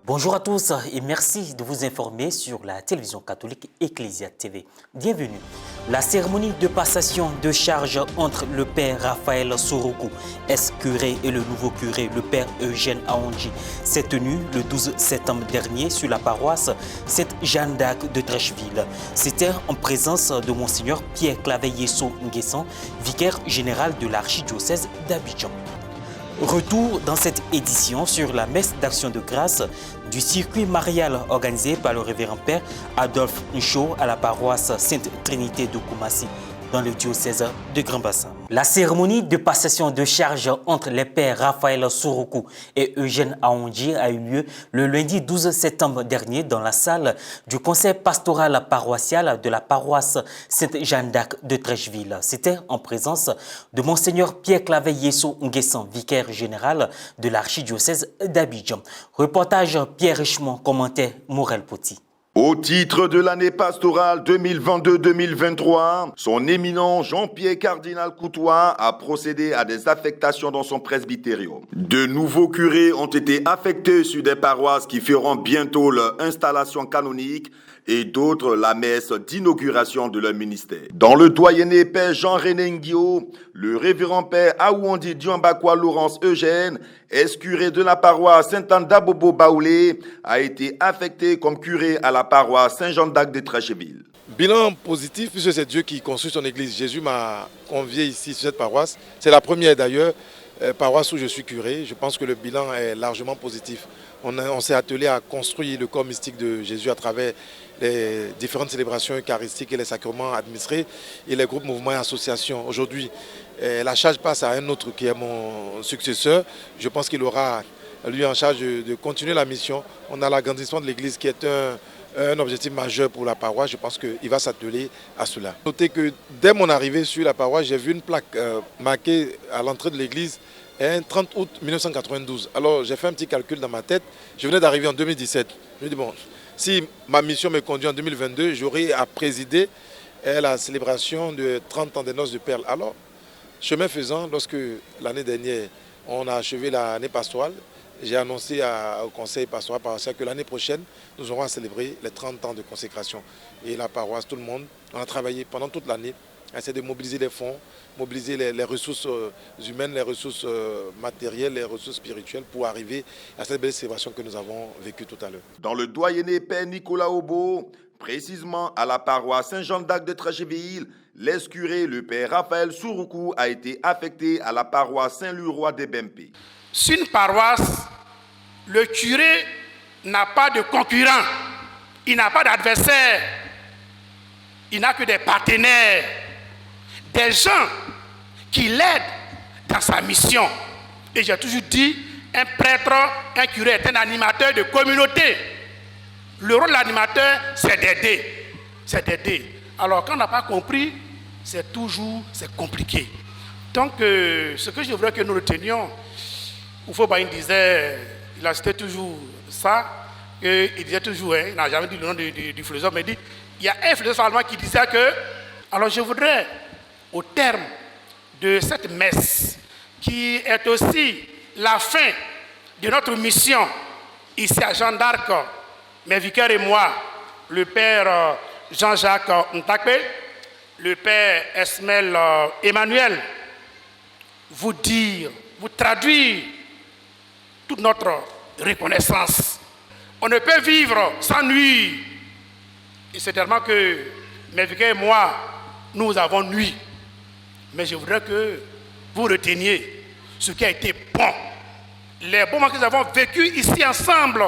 Bonjour à tous et merci de vous informer sur la télévision catholique Ecclesia TV. Bienvenue. La cérémonie de passation de charge entre le père Raphaël Sorokou, ex-curé, et le nouveau curé, le père Eugène Aoundji, s'est tenue le 12 septembre dernier sur la paroisse Sainte-Jeanne d'Arc de Trècheville. C'était en présence de Monseigneur Pierre-Claver Yesso Nguessan, vicaire général de l'archidiocèse d'Abidjan. Retour dans cette édition sur la messe d'action de grâce du circuit marial organisé par le révérend père Adolphe Ncho à la paroisse Sainte-Trinité de Koumassi dans le diocèse de Grand Bassin. La cérémonie de passation de charge entre les pères Raphaël Sorokou et Eugène Aoundji a eu lieu le lundi 12 septembre dernier dans la salle du conseil pastoral paroissial de la paroisse Sainte-Jeanne d'Arc de Trècheville. C'était en présence de Monseigneur Pierre-Claver Yesso Nguessan, vicaire général de l'archidiocèse d'Abidjan. Reportage Pierre Richemont, commentaire Morel Poti. Au titre de l'année pastorale 2022-2023, son éminent Jean-Pierre Cardinal Coutois a procédé à des affectations dans son presbytérium. De nouveaux curés ont été affectés sur des paroisses qui feront bientôt leur installation canonique et d'autres la messe d'inauguration de leur ministère. Dans le doyenné père Jean-René Nguio, le révérend père Aouandi Diambakwa Laurence Eugène, ex-curé de la paroisse Saint-Anne-d'Abobo Baoulé, a été affecté comme curé à la paroisse Saint-Jean d'Arc de Trècheville. Bilan positif, puisque c'est Dieu qui construit son église. Jésus m'a convié ici sur cette paroisse. C'est la première d'ailleurs, paroisse où je suis curé. Je pense que le bilan est largement positif. On s'est attelé à construire le corps mystique de Jésus à travers les différentes célébrations eucharistiques et les sacrements administrés et les groupes, mouvements et associations. Aujourd'hui, la charge passe à un autre qui est mon successeur. Je pense qu'il aura, lui, en charge de continuer la mission. On a l'agrandissement de l'église qui est un objectif majeur pour la paroisse. Je pense qu'il va s'atteler à cela. Notez que dès mon arrivée sur la paroisse, j'ai vu une plaque marquée à l'entrée de l'église, 30 août 1992. Alors j'ai fait un petit calcul dans ma tête. Je venais d'arriver en 2017. Je me dis, bon, si ma mission me conduit en 2022, j'aurai à présider la célébration de 30 ans des noces de perles. Alors, chemin faisant, lorsque l'année dernière, on a achevé l'année pastorale, j'ai annoncé au conseil pastoral paroissial que l'année prochaine, nous aurons à célébrer les 30 ans de consécration. Et la paroisse, tout le monde, on a travaillé pendant toute l'année, à essayer de mobiliser les fonds, mobiliser les ressources humaines, les ressources matérielles, les ressources spirituelles pour arriver à cette belle célébration que nous avons vécue tout à l'heure. Dans le doyenné père Nicolas Obo, précisément à la paroisse Saint-Jean d'Arc de Trècheville, l'ex-curé, le père Raphaël Sorokou, a été affecté à la paroisse Saint-Louis-Roi des Bempé. Sur une paroisse, le curé n'a pas de concurrent, il n'a pas d'adversaire, il n'a que des partenaires, des gens qui l'aident dans sa mission. Et j'ai toujours dit, un prêtre, un curé est un animateur de communauté. Le rôle de l'animateur, c'est d'aider. C'est d'aider. Alors, quand on n'a pas compris, c'est compliqué. Donc, ce que je voudrais que nous retenions, Oufo-Baïn disait, il a cité toujours ça, il disait toujours, il n'a jamais dit le nom du philosophe, mais il dit, il y a un philosophe allemand qui disait que, alors je voudrais, au terme de cette messe, qui est aussi la fin de notre mission ici à Jeanne d'Arc, mes vicaires et moi, le père Jean-Jacques Ntakpe, le père Esmel Emmanuel, vous dire, vous traduire toute notre reconnaissance. On ne peut vivre sans nuire. Et c'est tellement que mes vicaires et moi, nous avons nuit. Mais je voudrais que vous reteniez ce qui a été bon. Les bons moments que nous avons vécus ici ensemble.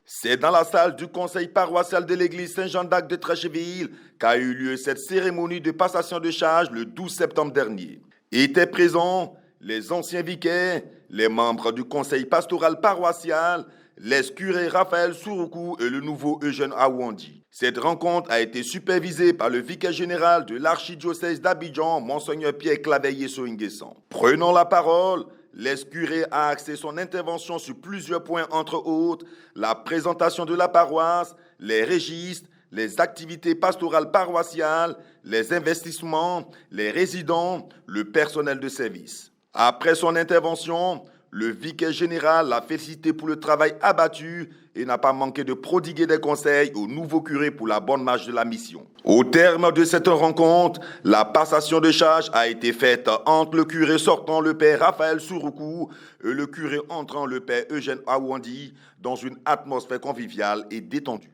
C'est dans la salle du conseil paroissial de l'église Saint-Jean d'Arc de Trècheville qu'a eu lieu cette cérémonie de passation de charge le 12 septembre dernier. Étaient présents les anciens vicaires, les membres du conseil pastoral paroissial, l'ex-curé Raphaël Sorokou et le nouveau Eugène Aoundji. Cette rencontre a été supervisée par le vicaire général de l'archidiocèse d'Abidjan, Monseigneur Pierre-Claver Yesso Nguessan. Prenant la parole, l'ex-curé a axé son intervention sur plusieurs points, entre autres la présentation de la paroisse, les registres, les activités pastorales paroissiales, les investissements, les résidents, le personnel de service. Après son intervention, Le vicaire général l'a félicité pour le travail abattu et n'a pas manqué de prodiguer des conseils au nouveau curé pour la bonne marche de la mission. Au terme de cette rencontre, la passation de charge a été faite entre le curé sortant, le père Raphaël Souroukou, et le curé entrant, le père Eugène Awandi, dans une atmosphère conviviale et détendue.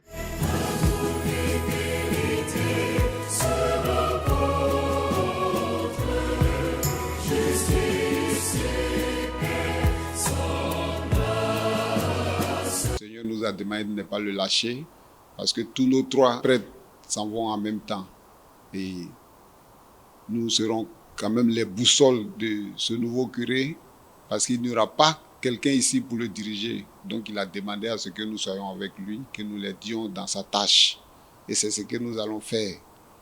Nous a demandé de ne pas le lâcher parce que tous nos trois prêtres s'en vont en même temps et nous serons quand même les boussoles de ce nouveau curé parce qu'il n'y aura pas quelqu'un ici pour le diriger. Donc il a demandé à ce que nous soyons avec lui, que nous l'aidions dans sa tâche et c'est ce que nous allons faire.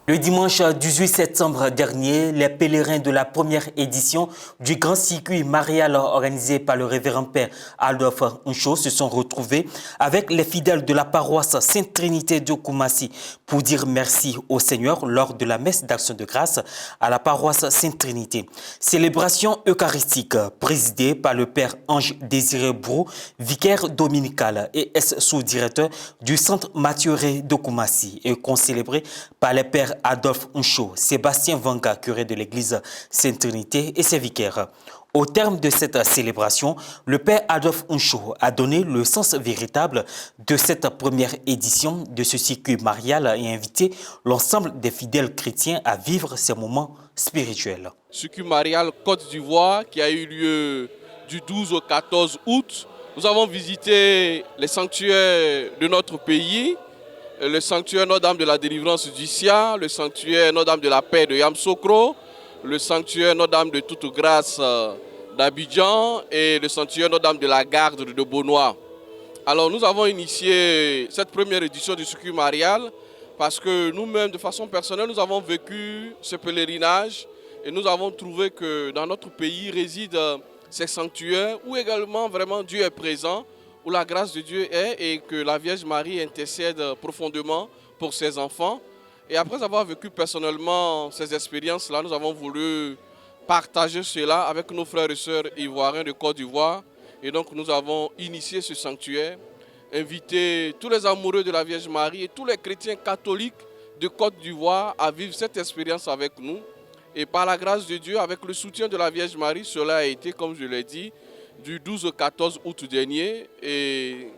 Le dimanche 18 septembre dernier, les pèlerins de la première édition du grand circuit marial organisé par le révérend père Adolphe Uncho se sont retrouvés avec les fidèles de la paroisse Sainte-Trinité de Koumassi pour dire merci au Seigneur lors de la messe d'action de grâce à la paroisse Sainte-Trinité. Célébration eucharistique présidée par le père Ange Désiré Brou, vicaire dominical et sous-directeur du centre Mathuré de Koumassi et concélébrée par les pères Adolphe Uncho, Sébastien Vanga, curé de l'église Sainte-Trinité et ses vicaires. Au terme de cette célébration, le père Adolphe Uncho a donné le sens véritable de cette première édition de ce circuit marial et invité l'ensemble des fidèles chrétiens à vivre ces moments spirituels. Circuit marial Côte d'Ivoire qui a eu lieu du 12 au 14 août. Nous avons visité les sanctuaires de notre pays, le sanctuaire Notre-Dame de la Délivrance du Sia, le sanctuaire Notre-Dame de la Paix de Yamsokro, le sanctuaire Notre-Dame de Toute Grâce d'Abidjan et le sanctuaire Notre-Dame de la Garde de Beaunois. Alors nous avons initié cette première édition du circuit marial parce que nous-mêmes, de façon personnelle, nous avons vécu ce pèlerinage et nous avons trouvé que dans notre pays résident ces sanctuaires où également vraiment Dieu est présent, où la grâce de Dieu est et que la Vierge Marie intercède profondément pour ses enfants. Et après avoir vécu personnellement ces expériences-là, nous avons voulu partager cela avec nos frères et sœurs ivoiriens de Côte d'Ivoire. Et donc nous avons initié ce sanctuaire, invité tous les amoureux de la Vierge Marie et tous les chrétiens catholiques de Côte d'Ivoire à vivre cette expérience avec nous. Et par la grâce de Dieu, avec le soutien de la Vierge Marie, cela a été, comme je l'ai dit, du 12 au 14 août dernier. Et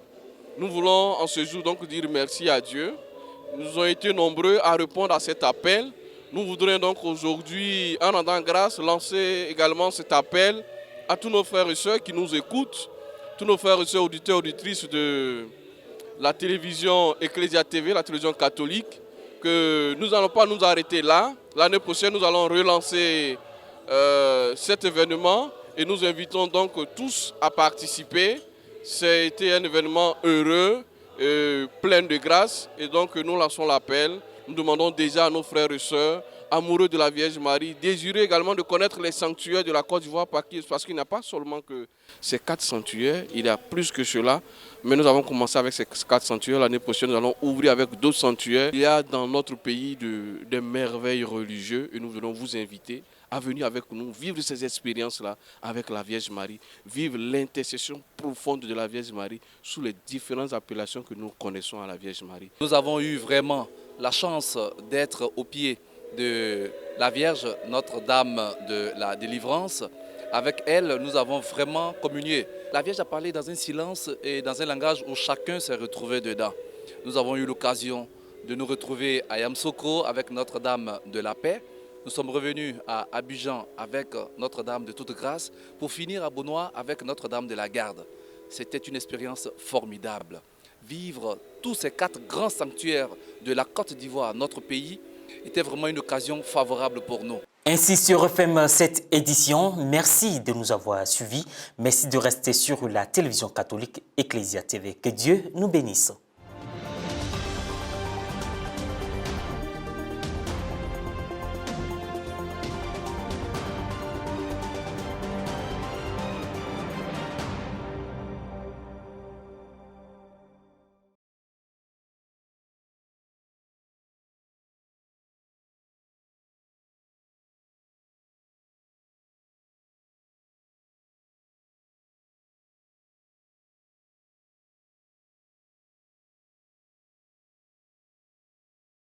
nous voulons en ce jour donc dire merci à Dieu. Nous avons été nombreux à répondre à cet appel. Nous voudrions donc aujourd'hui, en rendant grâce, lancer également cet appel à tous nos frères et sœurs qui nous écoutent, tous nos frères et sœurs auditeurs et auditrices de la télévision Ecclesia TV, la télévision catholique, que nous n'allons pas nous arrêter là. L'année prochaine, nous allons relancer cet événement. Et nous invitons donc tous à participer. C'était un événement heureux, plein de grâce. Et donc nous lançons l'appel. Nous demandons déjà à nos frères et sœurs, amoureux de la Vierge Marie, désireux également de connaître les sanctuaires de la Côte d'Ivoire parce qu'il n'y a pas seulement que ces 4 sanctuaires, il y a plus que cela. Mais nous avons commencé avec ces 4 sanctuaires. L'année prochaine, nous allons ouvrir avec d'autres sanctuaires. Il y a dans notre pays des merveilles religieuses et nous voulons vous inviter à venir avec nous, vivre ces expériences-là avec la Vierge Marie, vivre l'intercession profonde de la Vierge Marie sous les différentes appellations que nous connaissons à la Vierge Marie. Nous avons eu vraiment la chance d'être au pied de la Vierge Notre-Dame de la Délivrance. Avec elle, nous avons vraiment communié. La Vierge a parlé dans un silence et dans un langage où chacun s'est retrouvé dedans. Nous avons eu l'occasion de nous retrouver à Yamsokro avec Notre-Dame de la Paix. Nous sommes revenus à Abidjan avec Notre-Dame de Toute Grâce pour finir à Beaunois avec Notre-Dame de la Garde. C'était une expérience formidable. Vivre tous ces 4 grands sanctuaires de la Côte d'Ivoire, notre pays, était vraiment une occasion favorable pour nous. Ainsi se referme cette édition. Merci de nous avoir suivis. Merci de rester sur la télévision catholique Ecclesia TV. Que Dieu nous bénisse.